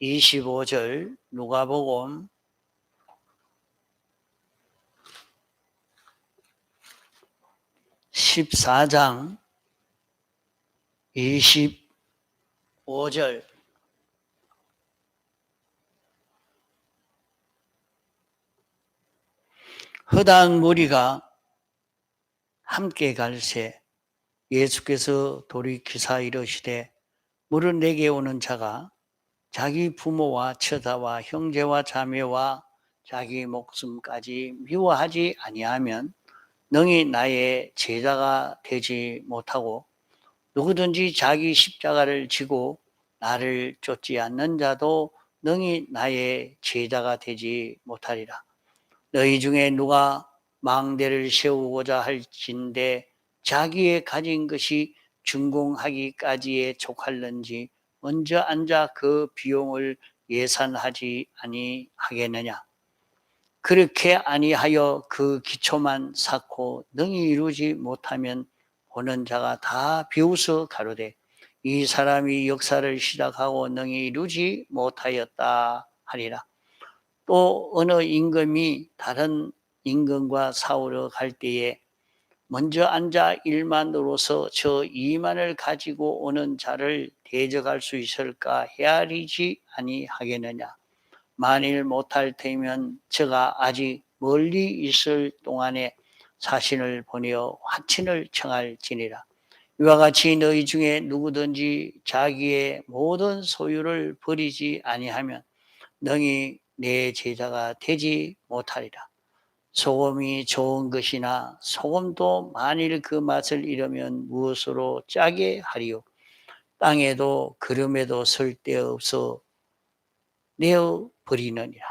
25절 누가복음 14장 25절 허다한 무리가 함께 갈새 예수께서 돌이키사 이르시되 무릇 내게 오는 자가 자기 부모와 처자와 형제와 자매와 자기 목숨까지 미워하지 아니하면 능히 나의 제자가 되지 못하고 누구든지 자기 십자가를 지고 나를 쫓지 않는 자도 능히 나의 제자가 되지 못하리라. 너희 중에 누가 망대를 세우고자 할진대 자기의 가진 것이 준공하기까지에 족할는지 먼저 앉아 그 비용을 예산하지 아니하겠느냐. 그렇게 아니하여 그 기초만 쌓고 능히 이루지 못하면 보는 자가 다 비웃어 가로되 이 사람이 역사를 시작하고 능히 이루지 못하였다 하리라. 또 어느 임금이 다른 임금과 싸우러 갈 때에 먼저 앉아 1만으로서 저 2만을 가지고 오는 자를 대적할 수 있을까 헤아리지 아니하겠느냐. 만일 못할 테면 저가 아직 멀리 있을 동안에 사신을 보내어 화친을 청할지니라. 이와 같이 너희 중에 누구든지 자기의 모든 소유를 버리지 아니하면 능히 내 제자가 되지 못하리라. 소금이 좋은 것이나 소금도 만일 그 맛을 잃으면 무엇으로 짜게 하리요. 땅에도 그름에도 쓸데없어 내어 버리느니라.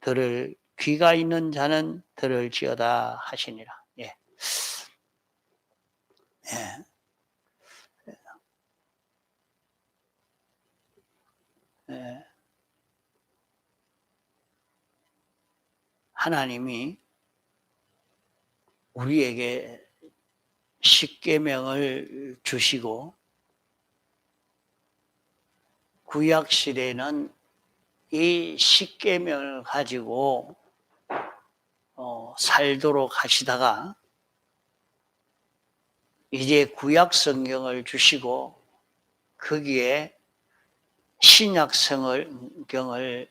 들을 귀가 있는 자는 들을지어다 하시니라. 예. 예. 예. 하나님이 우리에게 십계명을 주시고 구약 시대는 이 십계명을 가지고 살도록 하시다가 이제 구약 성경을 주시고 거기에 신약 성경을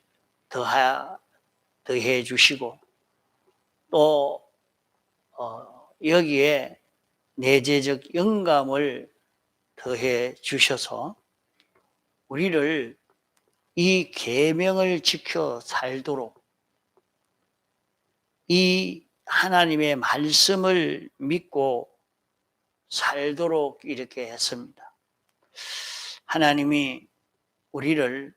더해 주시고 또 여기에 내재적 영감을 더해 주셔서 우리를 이 계명을 지켜 살도록 이 하나님의 말씀을 믿고 살도록 이렇게 했습니다. 하나님이 우리를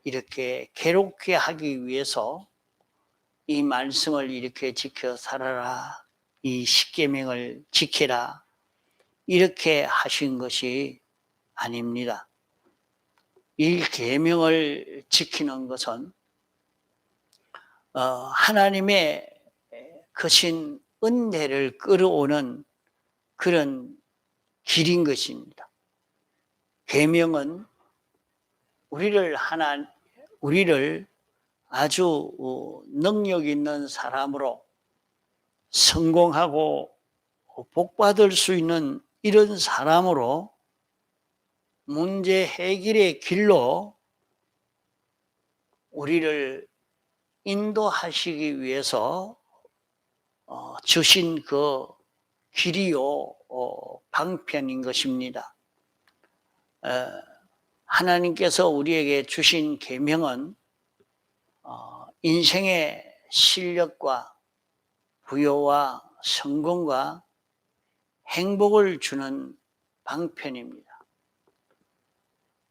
이렇게 괴롭게 하기 위해서 이 말씀을 이렇게 지켜 살아라, 이 십계명을 지키라 이렇게 하신 것이 아닙니다. 이 계명을 지키는 것은 하나님의 크신 은혜를 끌어오는 그런 길인 것입니다. 계명은 우리를 아주 능력 있는 사람으로 성공하고 복받을 수 있는 이런 사람으로 문제 해결의 길로 우리를 인도하시기 위해서 주신 그 길이요 방편인 것입니다. 하나님께서 우리에게 주신 계명은 인생의 실력과 부여와 성공과 행복을 주는 방편입니다.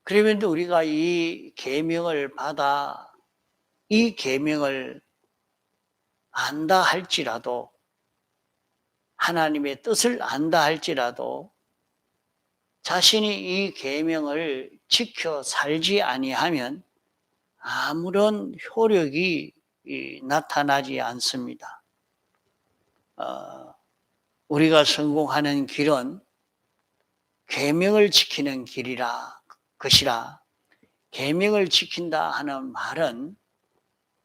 그러면 우리가 이 계명을 받아 이 계명을 안다 할지라도 하나님의 뜻을 안다 할지라도 자신이 이 계명을 지켜 살지 아니하면 아무런 효력이 나타나지 않습니다. 우리가 성공하는 길은 계명을 지키는 것이라 계명을 지킨다 하는 말은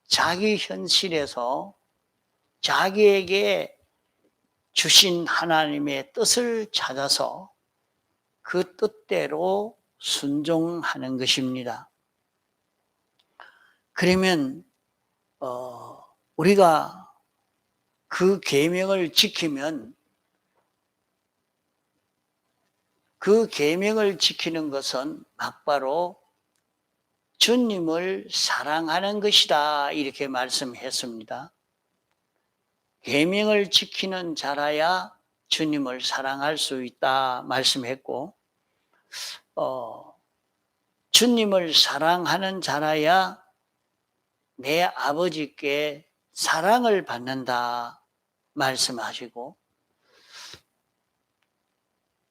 자기 현실에서 자기에게 주신 하나님의 뜻을 찾아서 그 뜻대로 순종하는 것입니다. 그러면 우리가 그 계명을 지키면 그 계명을 지키는 것은 막바로 주님을 사랑하는 것이다 이렇게 말씀했습니다. 계명을 지키는 자라야 주님을 사랑할 수 있다 말씀했고 주님을 사랑하는 자라야 내 아버지께 사랑을 받는다 말씀하시고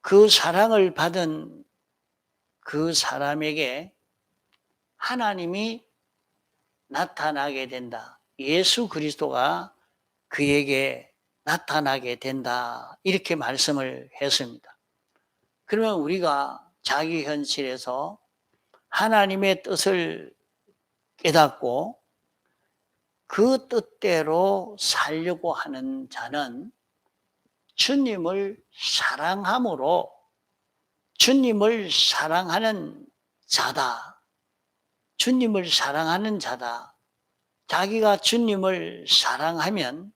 그 사랑을 받은 그 사람에게 하나님이 나타나게 된다. 예수 그리스도가 그에게 나타나게 된다. 이렇게 말씀을 했습니다. 그러면 우리가 자기 현실에서 하나님의 뜻을 깨닫고 그 뜻대로 살려고 하는 자는 주님을 사랑함으로 주님을 사랑하는 자다. 주님을 사랑하는 자다. 자기가 주님을 사랑하면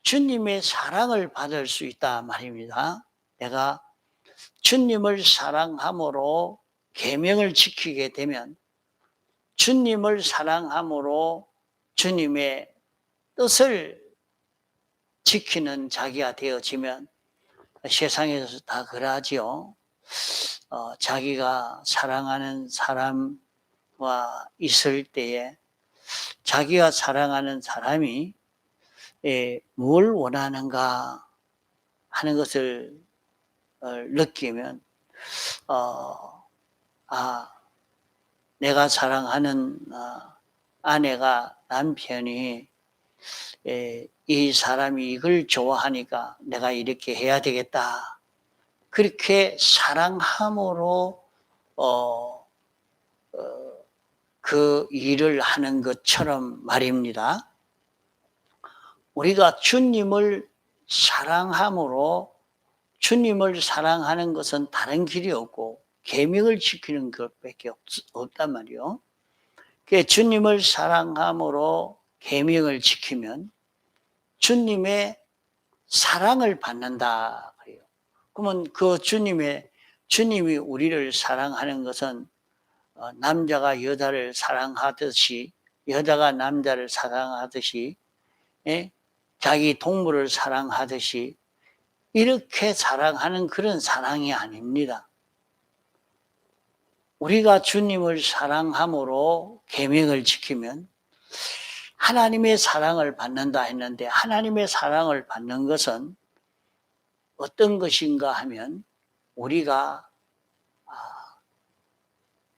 주님의 사랑을 받을 수 있다 말입니다. 내가 주님을 사랑함으로 계명을 지키게 되면 주님을 사랑함으로 주님의 뜻을 지키는 자기가 되어지면 세상에서 다 그러하지요. 자기가 사랑하는 사람과 있을 때에 자기가 사랑하는 사람이 뭘 원하는가 하는 것을 느끼면 내가 사랑하는 아내가 남편이 이 사람이 이걸 좋아하니까 내가 이렇게 해야 되겠다. 그렇게 사랑함으로 그 일을 하는 것처럼 말입니다. 우리가 주님을 사랑함으로 주님을 사랑하는 것은 다른 길이 없고 계명을 지키는 것밖에 없단 말이요. 주님을 사랑함으로 계명을 지키면 주님의 사랑을 받는다 그래요. 그러면 그 주님이 우리를 사랑하는 것은 남자가 여자를 사랑하듯이 여자가 남자를 사랑하듯이 자기 동물을 사랑하듯이 이렇게 사랑하는 그런 사랑이 아닙니다. 우리가 주님을 사랑함으로 계명을 지키면 하나님의 사랑을 받는다 했는데 하나님의 사랑을 받는 것은 어떤 것인가 하면 우리가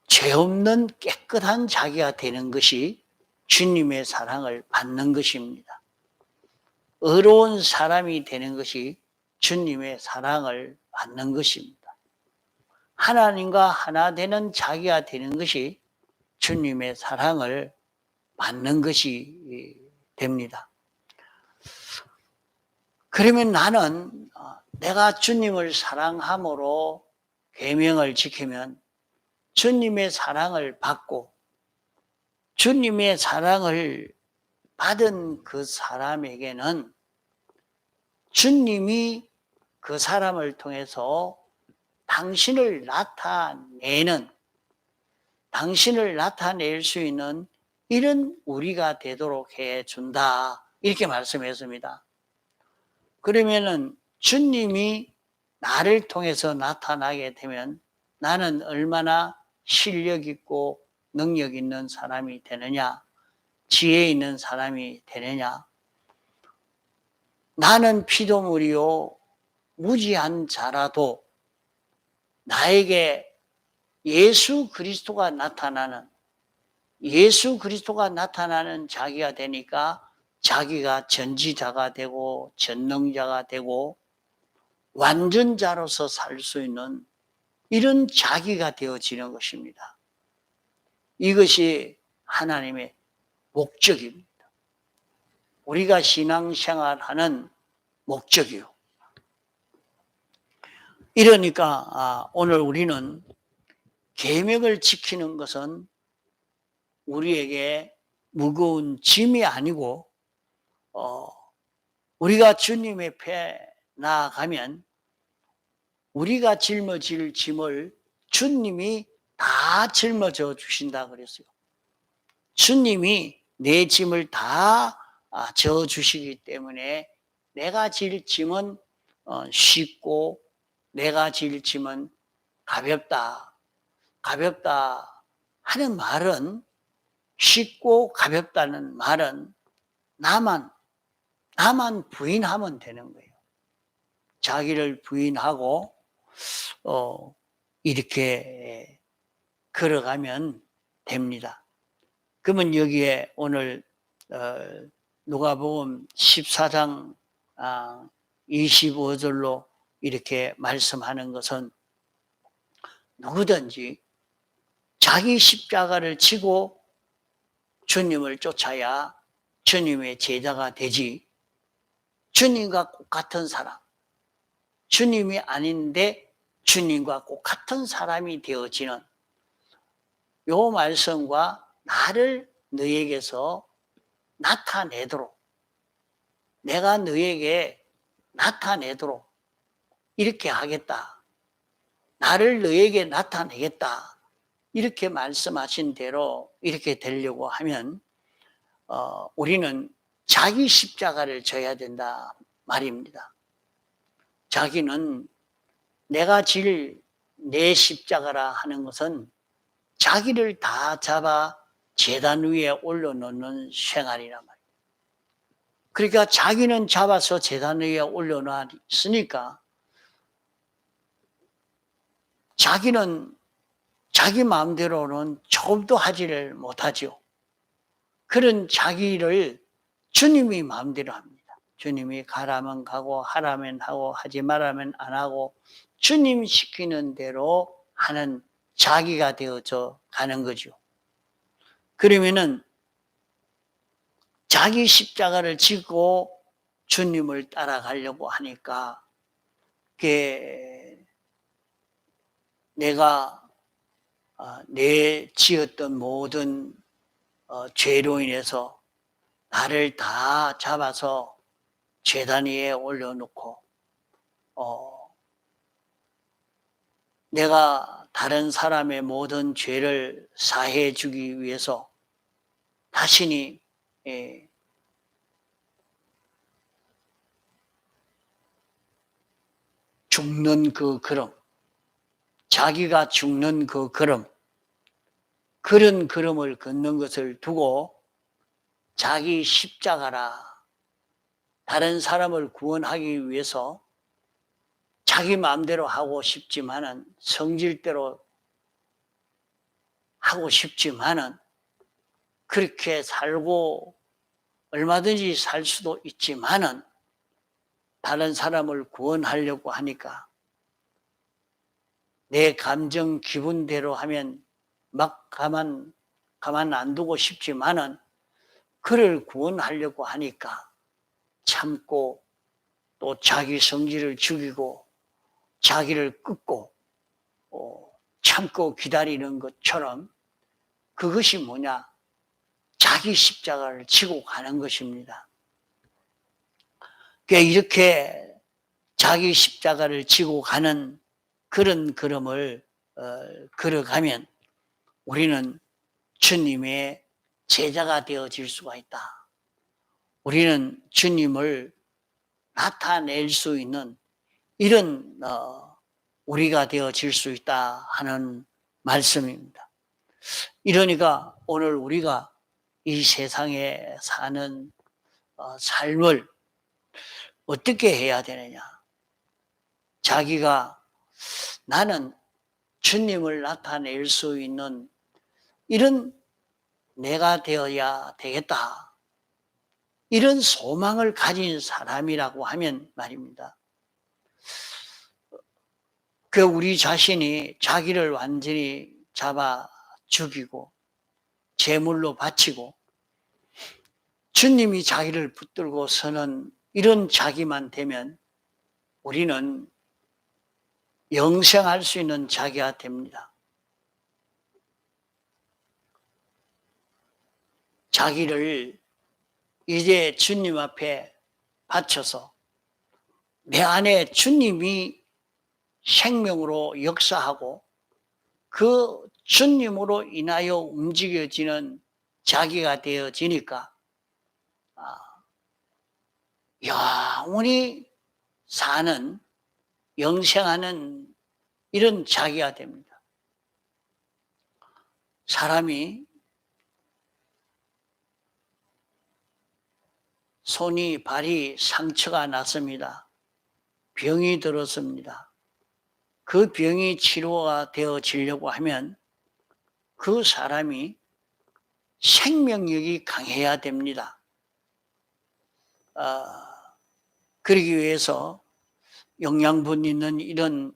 죄 없는 깨끗한 자기가 되는 것이 주님의 사랑을 받는 것입니다. 의로운 사람이 되는 것이 주님의 사랑을 받는 것입니다. 하나님과 하나 되는 자기가 되는 것이 주님의 사랑을 받는 것이 됩니다. 그러면 나는 내가 주님을 사랑함으로 계명을 지키면 주님의 사랑을 받고 주님의 사랑을 받은 그 사람에게는 주님이 그 사람을 통해서 당신을 나타낼 수 있는 이런 우리가 되도록 해준다. 이렇게 말씀했습니다. 그러면은 주님이 나를 통해서 나타나게 되면 나는 얼마나 실력 있고 능력 있는 사람이 되느냐, 지혜 있는 사람이 되느냐. 나는 피조물이요 무지한 자라도 나에게 예수 그리스도가 나타나는 자기가 되니까 자기가 전지자가 되고 전능자가 되고 완전자로서 살 수 있는 이런 자기가 되어지는 것입니다. 이것이 하나님의 목적입니다. 우리가 신앙생활하는 목적이요. 이러니까 오늘 우리는 계명을 지키는 것은 우리에게 무거운 짐이 아니고 우리가 주님 앞에 나아가면 우리가 짊어질 짐을 주님이 다 짊어져 주신다 그랬어요. 주님이 내 짐을 다 져 주시기 때문에 내가 질 짐은 쉽고 내가 질 짐은 가볍다. 가볍다 하는 말은, 쉽고 가볍다는 말은 나만 부인하면 되는 거예요. 자기를 부인하고 이렇게 걸어가면 됩니다. 그러면 여기에 오늘 누가복음 14장 25절로 이렇게 말씀하는 것은 누구든지 자기 십자가를 지고 주님을 쫓아야 주님의 제자가 되지, 주님과 똑같은 사람, 주님이 아닌데 주님과 똑같은 사람이 되어지는 요 말씀과 나를 너에게서 나타내도록, 내가 너에게 나타내도록 이렇게 하겠다, 나를 너에게 나타내겠다, 이렇게 말씀하신 대로 이렇게 되려고 하면 우리는 자기 십자가를 져야 된다 말입니다. 자기는 내가 질 내 십자가라 하는 것은 자기를 다 잡아 제단 위에 올려놓는 생활이란 말이에요. 그러니까 자기는 잡아서 제단 위에 올려놨으니까 자기는 자기 마음대로는 조금도 하지를 못하죠. 그런 자기를 주님이 마음대로 합니다. 주님이 가라면 가고 하라면 하고 하지 말라면 안 하고 주님 시키는 대로 하는 자기가 되어져 가는 거죠. 그러면은 자기 십자가를 지고 주님을 따라가려고 하니까 내가 내 지었던 모든 죄로 인해서 나를 다 잡아서 제단 위에 올려놓고 내가 다른 사람의 모든 죄를 사해 주기 위해서 자신이 죽는 그 걸음, 자기가 죽는 그 걸음, 그런 걸음을 걷는 것을 두고 자기 십자가라, 다른 사람을 구원하기 위해서 자기 마음대로 하고 싶지만은, 성질대로 하고 싶지만은 그렇게 살고 얼마든지 살 수도 있지만은 다른 사람을 구원하려고 하니까 내 감정 기분대로 하면 막 가만 안 두고 싶지만은 그를 구원하려고 하니까 참고 또 자기 성질을 죽이고 자기를 끄고 참고 기다리는 것처럼 그것이 뭐냐? 자기 십자가를 지고 가는 것입니다. 그러니까 이렇게 자기 십자가를 지고 가는 그런 걸음을 걸어가면 우리는 주님의 제자가 되어질 수가 있다. 우리는 주님을 나타낼 수 있는 이런 우리가 되어질 수 있다 하는 말씀입니다. 이러니까 오늘 우리가 이 세상에 사는 삶을 어떻게 해야 되느냐? 자기가 나는 주님을 나타낼 수 있는 이런 내가 되어야 되겠다, 이런 소망을 가진 사람이라고 하면 말입니다. 그 우리 자신이 자기를 완전히 잡아 죽이고 제물로 바치고 주님이 자기를 붙들고 서는 이런 자기만 되면 우리는 영생할 수 있는 자기가 됩니다. 자기를 이제 주님 앞에 바쳐서 내 안에 주님이 생명으로 역사하고 그 주님으로 인하여 움직여지는 자기가 되어지니까 영원히 사는 영생하는 이런 자기가 됩니다. 사람이 손이 발이 상처가 났습니다. 병이 들었습니다. 그 병이 치료가 되어지려고 하면 그 사람이 생명력이 강해야 됩니다. 그러기 위해서 영양분 있는 이런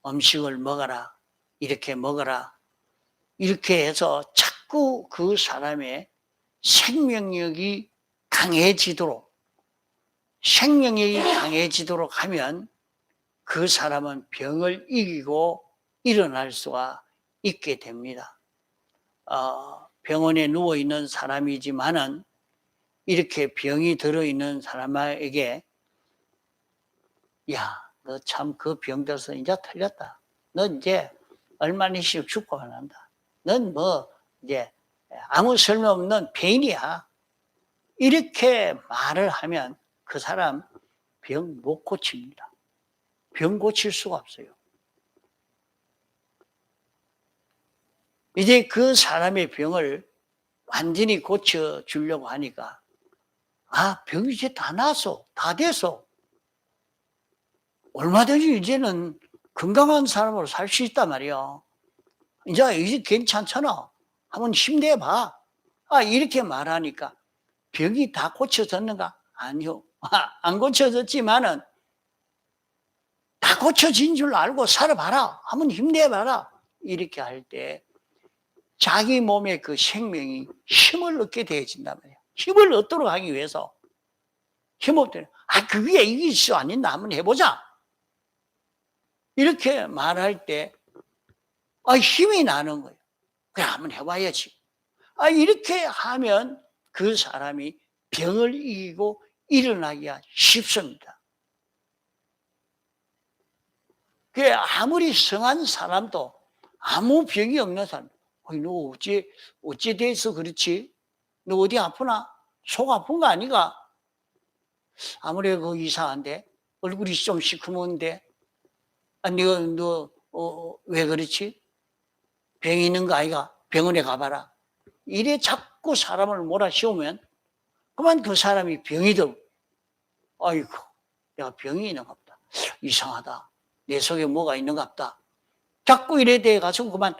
음식을 먹어라, 이렇게 먹어라, 이렇게 해서 자꾸 그 사람의 생명력이 강해지도록 하면 그 사람은 병을 이기고 일어날 수가 있게 됩니다. 병원에 누워있는 사람이지만은 이렇게 병이 들어있는 사람에게 야, 너 참 그 병 들어서 이제 틀렸다. 너 이제 얼마 있으면 죽고 만한다. 넌 뭐 이제 아무 쓸모없는 폐인이야. 이렇게 말을 하면 그 사람 병 못 고칩니다. 병 고칠 수가 없어요. 이제 그 사람의 병을 완전히 고쳐주려고 하니까 병이 이제 다 나았어. 다 됐어. 얼마든지 이제는 건강한 사람으로 살 수 있단 말이야. 이제 괜찮잖아. 한번 힘내봐. 이렇게 말하니까 병이 다 고쳐졌는가? 아니요. 안 고쳐졌지만은 다 고쳐진 줄 알고 살아봐라. 한번 힘내봐라. 이렇게 할 때 자기 몸의 그 생명이 힘을 얻게 되어진단 말이야. 힘을 얻도록 하기 위해서 힘 없더니 그게 이게 있어 아닌가 한번 해보자. 이렇게 말할 때 힘이 나는 거예요. 그래 한번 해봐야지. 이렇게 하면 그 사람이 병을 이기고 일어나기가 쉽습니다. 아무리 성한 사람도 아무 병이 없는 사람, 너 어찌 돼서 그렇지? 너 어디 아프나? 속 아픈 거 아니가? 아무래도 이상한데? 얼굴이 좀 시커먼데? 너 왜 그렇지? 병이 있는 거 아이가? 병원에 가봐라. 이래 자꾸 사람을 몰아씌우면 그만 그 사람이 병이 들고 아이고 내가 병이 있는가 보다. 이상하다. 내 속에 뭐가 있는가 보다. 자꾸 이래 돼 가지고 그만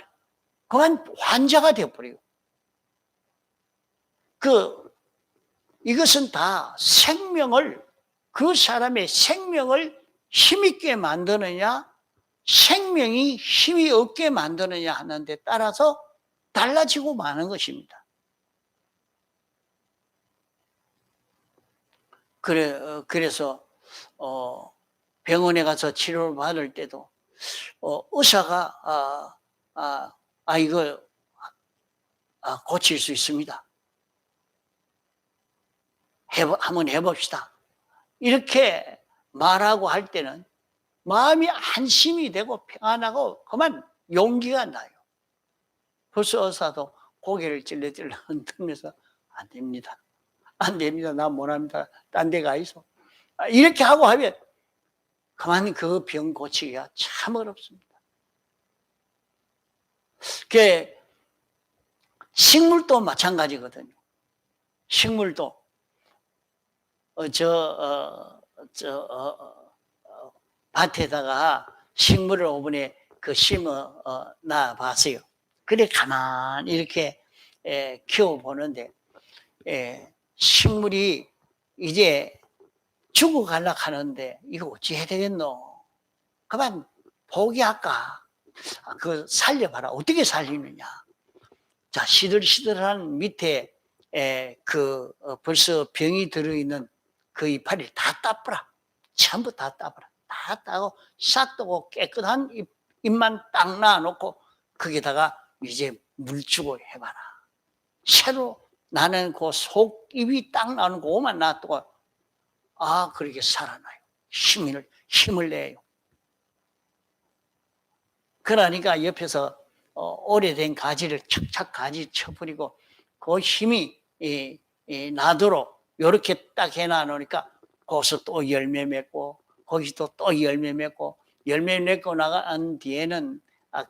환자가 되어버려요. 이것은 다 그 사람의 생명을 힘있게 만드느냐, 생명이 힘이 없게 만드느냐 하는 데 따라서 달라지고 마는 것입니다. 그래서 병원에 가서 치료를 받을 때도 의사가 이거 고칠 수 있습니다. 한번 해봅시다. 이렇게 말하고 할 때는 마음이 안심이 되고 평안하고 그만 용기가 나요. 벌써 의사도 고개를 찔러찔러 흔들면서 안 됩니다. 안 됩니다. 나 못합니다. 딴 데 가 있어. 이렇게 하고 하면 그만 그 병 고치기가 참 어렵습니다. 식물도 마찬가지거든요. 식물도 밭에다가 식물을 오븐에 심어 놔 봤어요. 그래 가만히 이렇게 키워보는데 식물이 이제 죽어가려고 하는데 이거 어찌 해야 되겠노? 그만 포기할까? 살려봐라. 어떻게 살리느냐? 자, 시들시들한 밑에 벌써 병이 들어있는 그 이파리를 다 따버라. 전부 다 따버라. 다 따고 싹 뜨고 깨끗한 잎만 딱 놔놓고 거기다가 이제 물 주고 해봐라. 새로 나는 그 속잎이 딱 나오는 그것만 놔두고 그렇게 살아나요. 힘을 내요. 그러니까 옆에서 오래된 가지를 착착 가지 쳐버리고 그 힘이 나도록 이렇게 딱 해놔놓으니까 거기서 또 열매 맺고 거기서 또 열매 맺고 열매 맺고 나간 뒤에는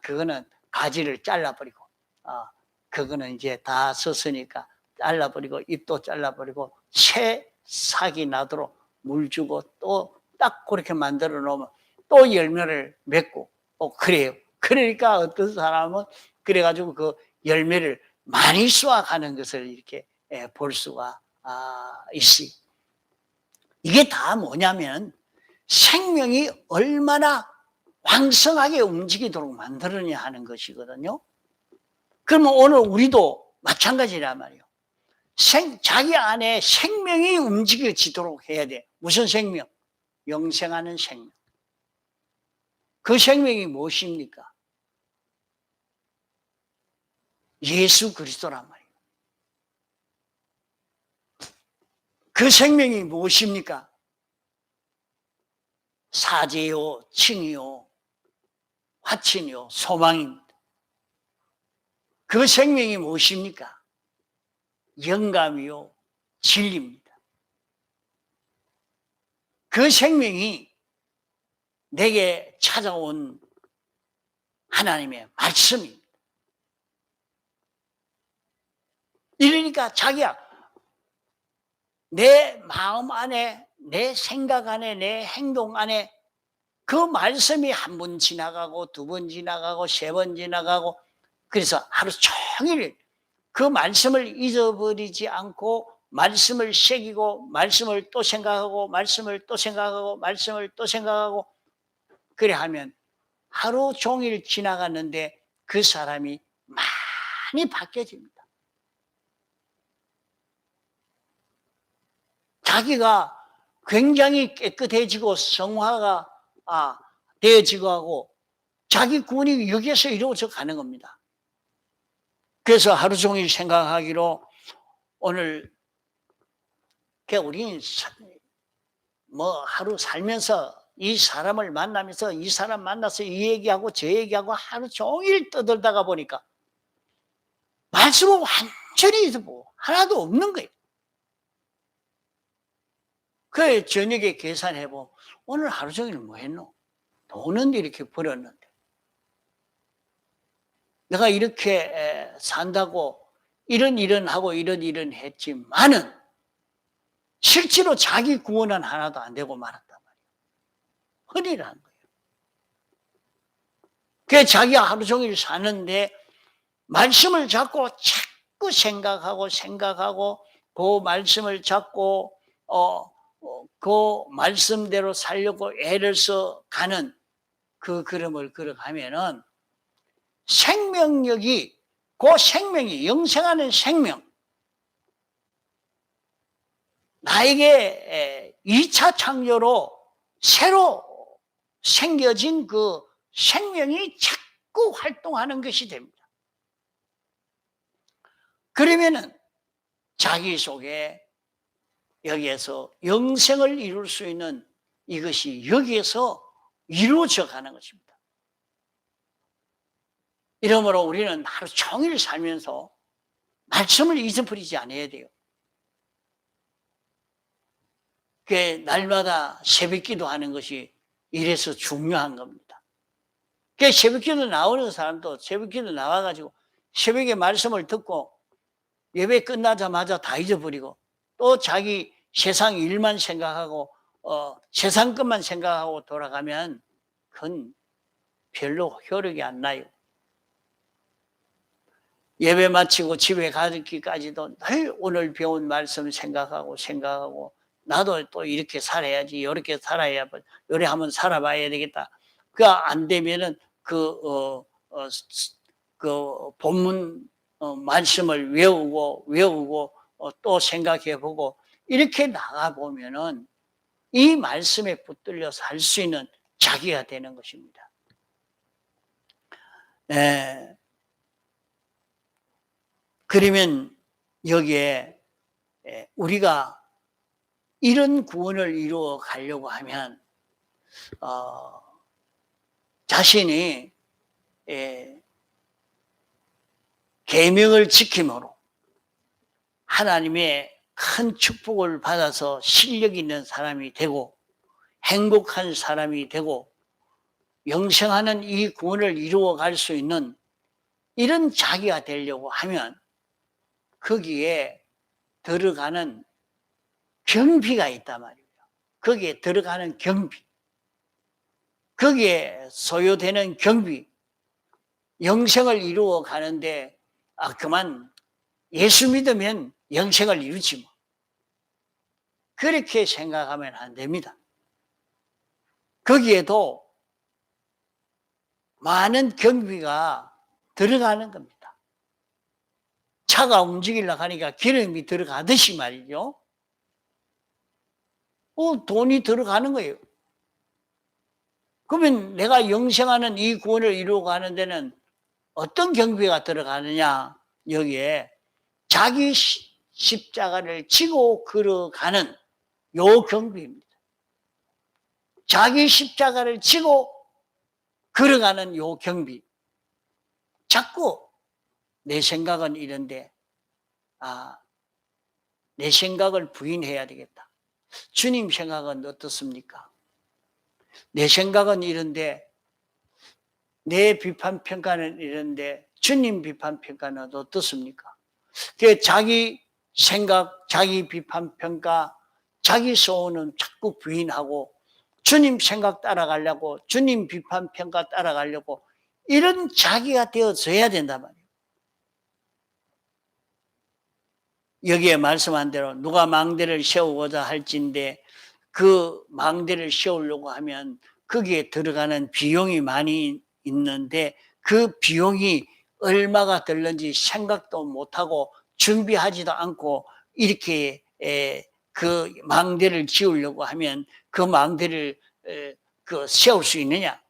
그거는 가지를 잘라버리고 그거는 이제 다 썼으니까 잘라버리고 잎도 잘라버리고 새 싹이 나도록 물 주고 또 딱 그렇게 만들어 놓으면 또 열매를 맺고 그래요. 그러니까 어떤 사람은 그래가지고 그 열매를 많이 수확하는 것을 이렇게 볼 수가 있어요. 이게 다 뭐냐면 생명이 얼마나 왕성하게 움직이도록 만들어야 하는 것이거든요. 그러면 오늘 우리도 마찬가지란 말이에요. 자기 안에 생명이 움직여지도록 해야 돼. 무슨 생명? 영생하는 생명. 그 생명이 무엇입니까? 예수 그리스도란 말이에요. 그 생명이 무엇입니까? 사제요, 칭이요, 화친이요, 소망입니다. 그 생명이 무엇입니까? 영감이요, 진리입니다. 그 생명이 내게 찾아온 하나님의 말씀입니다. 이러니까 자기야, 내 마음 안에, 내 생각 안에, 내 행동 안에 그 말씀이 한 번 지나가고 두 번 지나가고 세 번 지나가고 그래서 하루 종일 그 말씀을 잊어버리지 않고 말씀을 새기고 말씀을 또 생각하고 말씀을 또 생각하고 말씀을 또 생각하고 그래 하면 하루 종일 지나갔는데 그 사람이 많이 바뀌어집니다. 자기가 굉장히 깨끗해지고 성화가 되어지고 하고 자기 구원이 여기에서 이루어져 가는 겁니다. 그래서 하루 종일 생각하기로 오늘 우리는 하루 살면서 이 사람을 만나면서 이 사람 만나서 이 얘기하고 저 얘기하고 하루 종일 떠들다가 보니까 말씀은 완전히 하나도 없는 거예요. 그 저녁에 계산해보면 오늘 하루 종일 뭐 했노? 돈은 이렇게 벌었는데 내가 이렇게 산다고 이런 일은 하고 이런 일은 했지만은 실제로 자기 구원은 하나도 안 되고 말았단 말이에요. 허리라는 거예요. 그래서 자기가 하루 종일 사는데 말씀을 잡고 자꾸 생각하고 그 말씀을 잡고 그 말씀대로 살려고 애를 써 가는 그 걸음을 걸어가면은 생명력이 그 생명이 영생하는 생명 나에게 2차 창조로 새로 생겨진 그 생명이 자꾸 활동하는 것이 됩니다. 그러면은 자기 속에 여기에서 영생을 이룰 수 있는 이것이 여기에서 이루어져 가는 것입니다. 이러므로 우리는 하루 종일 살면서 말씀을 잊어버리지 않아야 돼요. 그게 날마다 새벽기도 하는 것이 이래서 중요한 겁니다. 그 새벽기도 나오는 사람도 새벽기도 나와가지고 새벽에 말씀을 듣고 예배 끝나자마자 다 잊어버리고 또 자기 세상 일만 생각하고 세상 것만 생각하고 돌아가면 그건 별로 효력이 안 나요. 예배 마치고 집에 가기까지도 늘 오늘 배운 말씀 생각하고 나도 또 이렇게 살아야지 이렇게 살아야 요래 한번 살아봐야 되겠다. 그 안 되면은 그 본문 말씀을 외우고 또 생각해 보고 이렇게 나가 보면은 이 말씀에 붙들려 살 수 있는 자기가 되는 것입니다. 예. 그러면 여기에 우리가 이런 구원을 이루어 가려고 하면 자신이 계명을 지킴으로 하나님의 큰 축복을 받아서 실력 있는 사람이 되고 행복한 사람이 되고 영생하는 이 구원을 이루어 갈 수 있는 이런 자기가 되려고 하면 거기에 들어가는 경비가 있단 말이에요. 거기에 들어가는 경비, 거기에 소요되는 경비, 영생을 이루어 가는데 그만 예수 믿으면 영생을 이루지 뭐. 그렇게 생각하면 안 됩니다. 거기에도 많은 경비가 들어가는 겁니다. 차가 움직이려고 하니까 기름이 들어가듯이 말이죠. 돈이 들어가는 거예요. 그러면 내가 영생하는 이 구원을 이루어 가는 데는 어떤 경비가 들어가느냐? 여기에 자기 십자가를 지고 걸어가는 요 경비입니다. 자기 십자가를 지고 걸어가는 요 경비. 자꾸 내 생각은 이런데 내 생각을 부인해야 되겠다. 주님 생각은 어떻습니까? 내 생각은 이런데 내 비판 평가는 이런데 주님 비판 평가는 어떻습니까? 자기 생각, 자기 비판 평가, 자기 소원은 자꾸 부인하고 주님 생각 따라가려고 주님 비판 평가 따라가려고 이런 자기가 되어져야 된단 말이에요. 여기에 말씀한 대로 누가 망대를 세우고자 할진데 그 망대를 세우려고 하면 거기에 들어가는 비용이 많이 있는데 그 비용이 얼마가 들는지 생각도 못하고 준비하지도 않고 이렇게 그 망대를 지으려고 하면 그 망대를 세울 수 있느냐?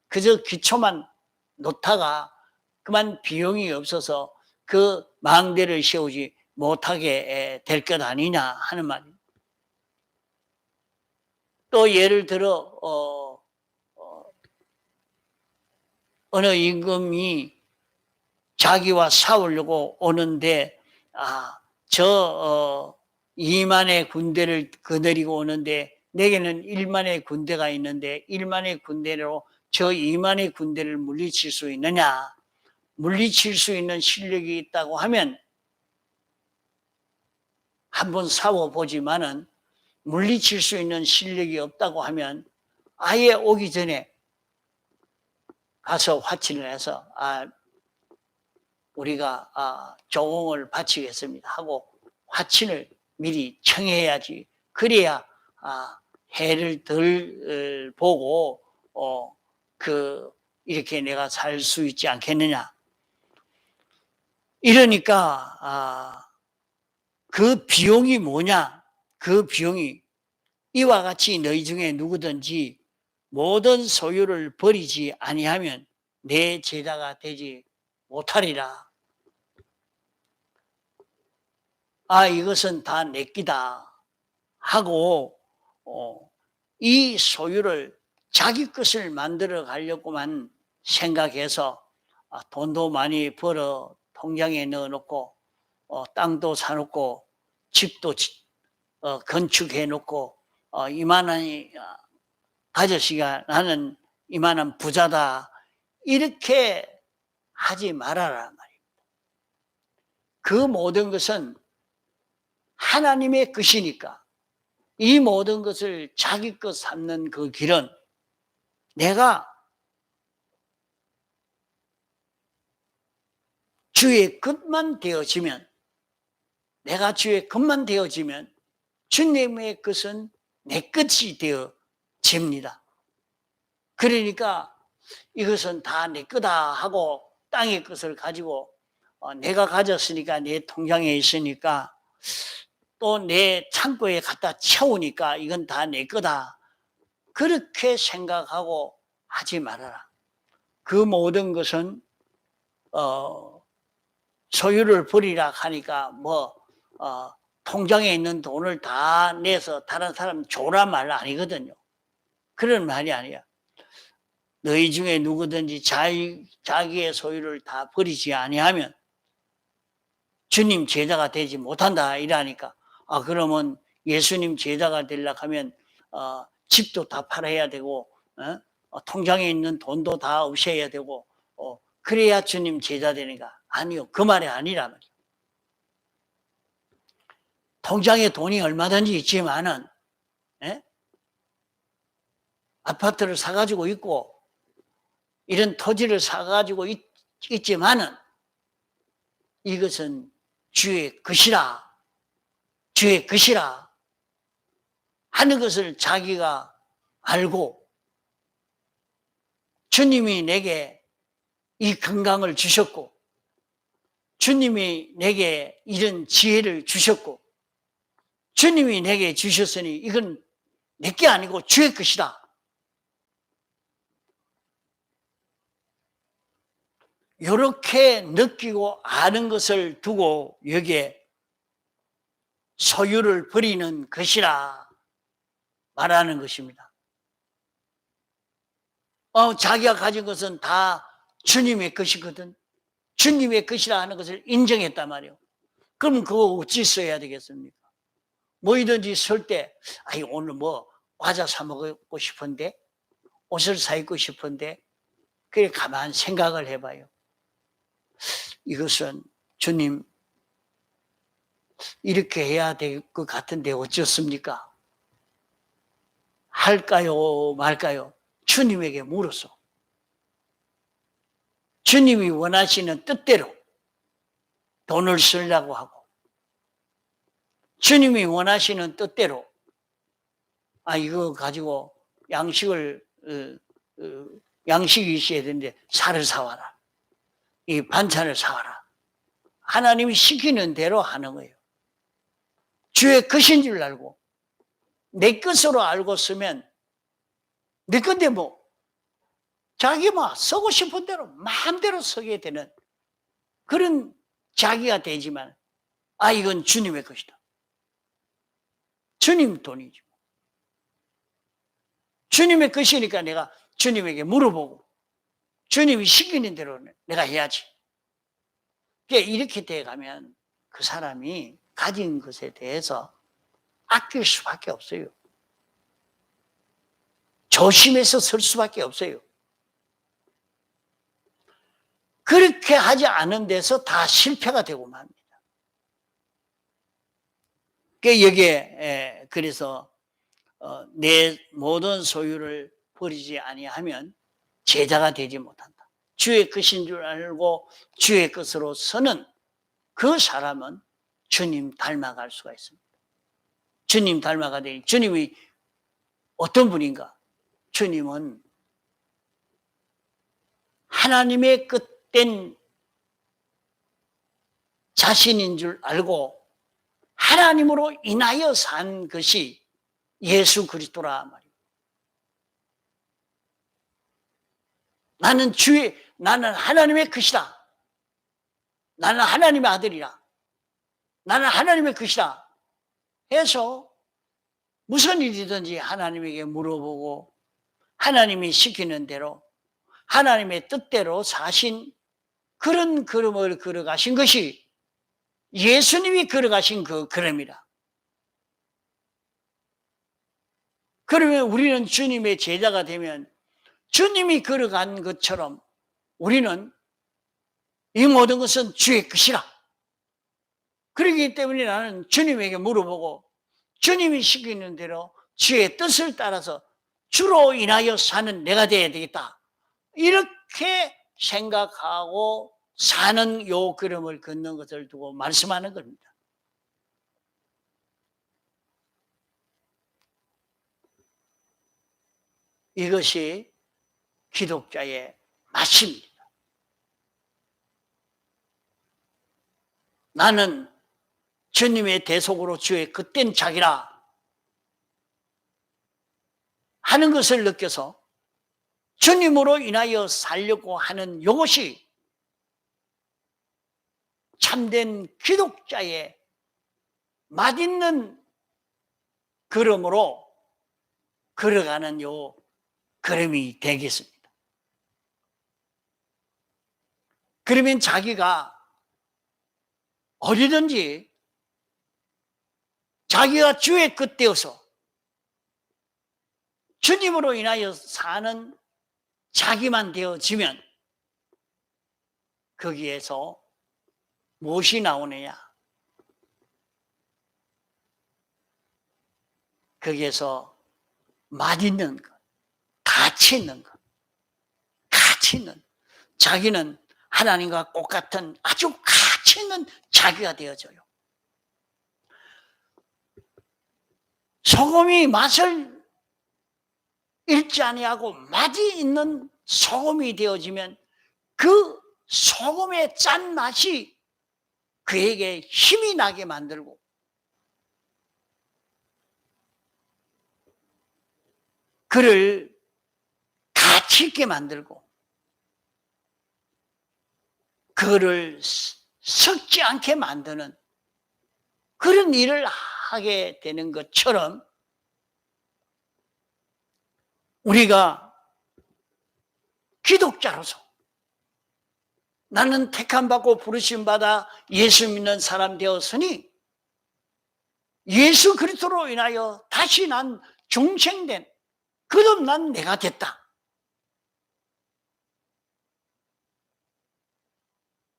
그저 기초만 놓다가 그만 비용이 없어서 그 망대를 세우지 못하게 될 것 아니냐 하는 말입니다. 또 예를 들어 어느 임금이 자기와 싸우려고 오는데 저 2만의 군대를 거느리고 오는데 내게는 1만의 군대가 있는데 1만의 군대로 저 2만의 군대를 물리칠 수 있느냐? 물리칠 수 있는 실력이 있다고 하면 한번 싸워보지만은 물리칠 수 있는 실력이 없다고 하면 아예 오기 전에 가서 화친을 해서 우리가 조공을 바치겠습니다 하고 화친을 미리 청해야지. 그래야 해를 덜 보고 이렇게 내가 살 수 있지 않겠느냐. 이러니까 그 비용이 뭐냐? 그 비용이 이와 같이 너희 중에 누구든지 모든 소유를 버리지 아니하면 내 제자가 되지 못하리라. 이것은 다 내 끼다 하고 이 소유를 자기 것을 만들어 가려고만 생각해서 돈도 많이 벌어 통장에 넣어놓고 땅도 사놓고 집도 건축해 놓고 이만한 아저씨가 나는 이만한 부자다 이렇게 하지 말아라 말입니다. 그 모든 것은 하나님의 것이니까 이 모든 것을 자기 것 삼는 그 길은 내가 주의 것만 되어지면 내가 주의 것만 되어지면 주님의 것은 내 것이 되어집니다. 그러니까 이것은 다 내 거다 하고 땅의 것을 가지고 내가 가졌으니까 내 통장에 있으니까 또 내 창고에 갖다 채우니까 이건 다 내 거다. 그렇게 생각하고 하지 말아라. 그 모든 것은 소유를 버리라 하니까 통장에 있는 돈을 다 내서 다른 사람 줘란 말 아니거든요. 그런 말이 아니야. 너희 중에 누구든지 자기의 소유를 다 버리지 아니하면 주님 제자가 되지 못한다 이러니까 그러면 예수님 제자가 되려고 하면 집도 다 팔아야 되고 통장에 있는 돈도 다 없애야 되고 그래야 주님 제자 되는가? 아니요. 그 말이 아니라 말이에요. 통장에 돈이 얼마든지 있지만은 아파트를 사가지고 있고 이런 토지를 사가지고 있지만은 이것은 주의 것이라 하는 것을 자기가 알고 주님이 내게 이 건강을 주셨고 주님이 내게 이런 지혜를 주셨고 주님이 내게 주셨으니 이건 내 게 아니고 주의 것이다. 이렇게 느끼고 아는 것을 두고 여기에 소유를 버리는 것이라 말하는 것입니다. 자기가 가진 것은 다 주님의 것이거든. 주님의 것이라 하는 것을 인정했단 말이에요. 그럼 그거 어찌 써야 되겠습니까? 뭐이든지 쓸 때, 오늘 과자 사 먹고 싶은데, 옷을 사 입고 싶은데, 그래, 가만 생각을 해봐요. 이것은 주님, 이렇게 해야 될 것 같은데 어쩌습니까? 할까요, 말까요? 주님에게 물어서. 주님이 원하시는 뜻대로 돈을 쓰려고 하고, 주님이 원하시는 뜻대로, 이거 가지고 양식이 있어야 되는데, 살을 사와라. 이 반찬을 사와라. 하나님이 시키는 대로 하는 거예요. 주의 것인 줄 알고, 내 것으로 알고 쓰면, 내 건데 자기 쓰고 싶은 대로 마음대로 쓰게 되는 그런 자기가 되지만, 이건 주님의 것이다. 주님 돈이지. 주님의 것이니까 내가 주님에게 물어보고, 주님이 시키는 대로 내가 해야지. 이렇게 돼가면 그 사람이 가진 것에 대해서 아낄 수밖에 없어요. 조심해서 쓸 수밖에 없어요. 그렇게 하지 않은 데서 다 실패가 되고 맙니다. 여기에 그래서 내 모든 소유를 버리지 아니하면 제자가 되지 못한다. 주의 것인 줄 알고 주의 것으로 서는 그 사람은 주님 닮아갈 수가 있습니다. 주님 닮아가 되니 주님이 어떤 분인가? 주님은 하나님의 끝된 자신인 줄 알고 하나님으로 인하여 산 것이 예수 그리스도라 말이에요. 나는 하나님의 것이다. 나는 하나님의 아들이라. 나는 하나님의 것이다. 해서 무슨 일이든지 하나님에게 물어보고 하나님이 시키는 대로 하나님의 뜻대로 사신 그런 걸음을 걸어가신 것이 예수님이 걸어가신 그 걸음이라. 그러면 우리는 주님의 제자가 되면 주님이 걸어간 것처럼 우리는 이 모든 것은 주의 것이라. 그렇기 때문에 나는 주님에게 물어보고 주님이 시키는 대로 주의 뜻을 따라서 주로 인하여 사는 내가 되어야 되겠다. 이렇게 생각하고 사는 요 걸음을 걷는 것을 두고 말씀하는 겁니다. 이것이 기독자의 맛입니다. 나는 주님의 대속으로 주의 그땐 자기라 하는 것을 느껴서 주님으로 인하여 살려고 하는 이것이 참된 기독자의 맛있는 걸음으로 걸어가는 요 걸음이 되겠습니다. 그러면 자기가 어디든지 자기가 주의 끝되어서 주님으로 인하여 사는 자기만 되어지면 거기에서 무엇이 나오느냐? 거기에서 맛있는 것, 가치 있는 것, 가치 있는 자기는 하나님과 똑같은 아주 가치 있는 자기가 되어져요. 소금이 맛을 잃지 아니하고 맛이 있는 소금이 되어지면 그 소금의 짠맛이 그에게 힘이 나게 만들고 그를 가치 있게 만들고 그를 썩지 않게 만드는 그런 일을 하게 되는 것처럼 우리가 기독자로서 나는 택함받고 부르심받아 예수 믿는 사람 되었으니 예수 그리스도로 인하여 다시 난 중생된 그럼 난 내가 됐다.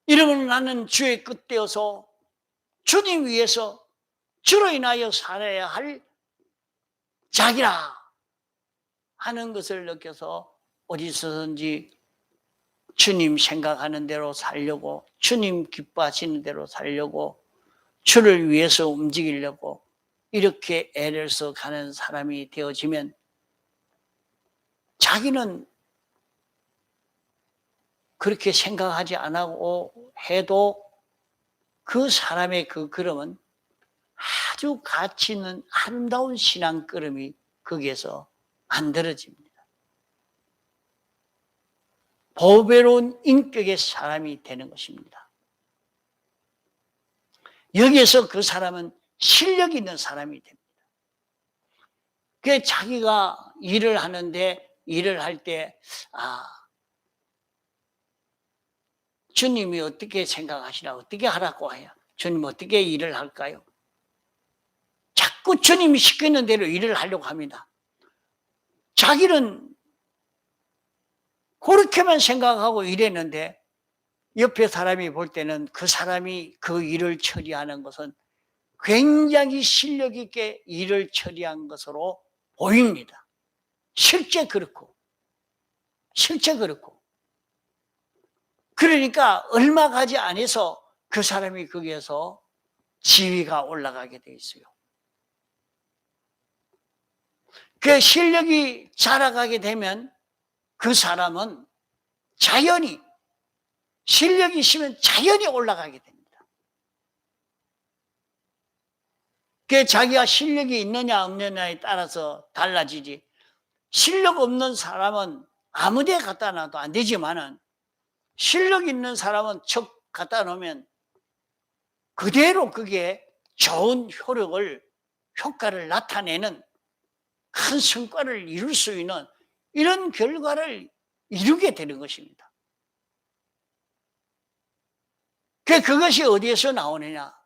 이러면 나는 주의 끝되어서 주님 위해서 주로 인하여 살아야 할 자기라 하는 것을 느껴서 어디서든지 주님 생각하는 대로 살려고 주님 기뻐하시는 대로 살려고 주를 위해서 움직이려고 이렇게 애를 써 가는 사람이 되어지면 자기는 그렇게 생각하지 않고 해도 그 사람의 그 걸음은 아주 가치 있는 아름다운 신앙 걸음이 거기에서 만들어집니다. 보배로운 인격의 사람이 되는 것입니다. 여기에서 그 사람은 실력 있는 사람이 됩니다. 그 자기가 일을 하는데 일을 할 때 주님이 어떻게 생각하시나 어떻게 하라고 해요? 주님 어떻게 일을 할까요? 자꾸 주님이 시키는 대로 일을 하려고 합니다. 자기는 그렇게만 생각하고 일했는데 옆에 사람이 볼 때는 그 사람이 그 일을 처리하는 것은 굉장히 실력 있게 일을 처리한 것으로 보입니다. 실제 그렇고 그러니까 얼마 가지 않아서 그 사람이 거기에서 지위가 올라가게 돼 있어요. 그 실력이 자라가게 되면 그 사람은 자연히 실력이 있으면 자연히 올라가게 됩니다. 그 자기가 실력이 있느냐 없느냐에 따라서 달라지지. 실력 없는 사람은 아무 데 갖다 놔도 안 되지만은 실력 있는 사람은 척 갖다 놓으면 그대로 그게 좋은 효과를 나타내는 큰 성과를 이룰 수 있는 이런 결과를 이루게 되는 것입니다. 그것이 어디에서 나오느냐?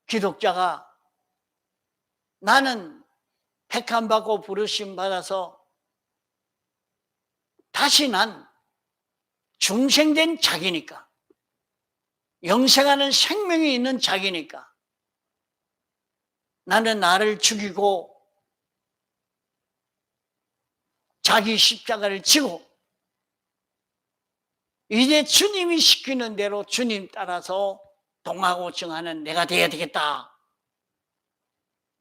기독자가 나는 택함받고 부르심 받아서 다시 난 중생된 자기니까 영생하는 생명이 있는 자기니까 나는 나를 죽이고 자기 십자가를 지고 이제 주님이 시키는 대로 주님 따라서 동하고 정하는 내가 돼야 되겠다.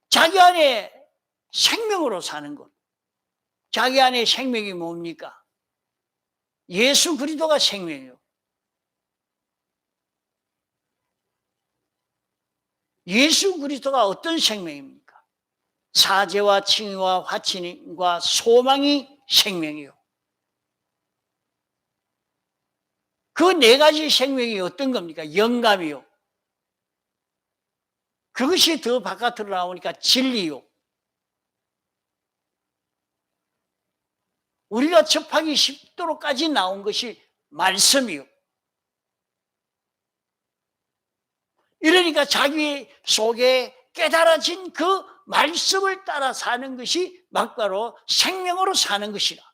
자기 안에 생명으로 사는 것. 자기 안에 생명이 뭡니까? 예수 그리스도가 생명이요. 예수 그리스도가 어떤 생명입니까? 사죄와 칭의와 화친과 소망이 생명이요. 그 네 가지 생명이 어떤 겁니까? 영감이요. 그것이 더 바깥으로 나오니까 진리요. 우리가 접하기 쉽도록까지 나온 것이 말씀이요. 이러니까 자기 속에 깨달아진 그 말씀을 따라 사는 것이 막바로 생명으로 사는 것이라.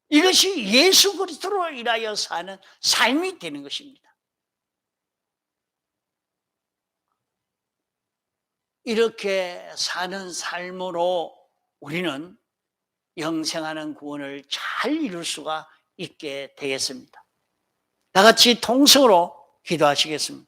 이것이 예수 그리스도로 인하여 사는 삶이 되는 것입니다. 이렇게 사는 삶으로 우리는 영생하는 구원을 잘 이룰 수가 있게 되겠습니다. 다 같이 통성으로 기도하시겠습니다.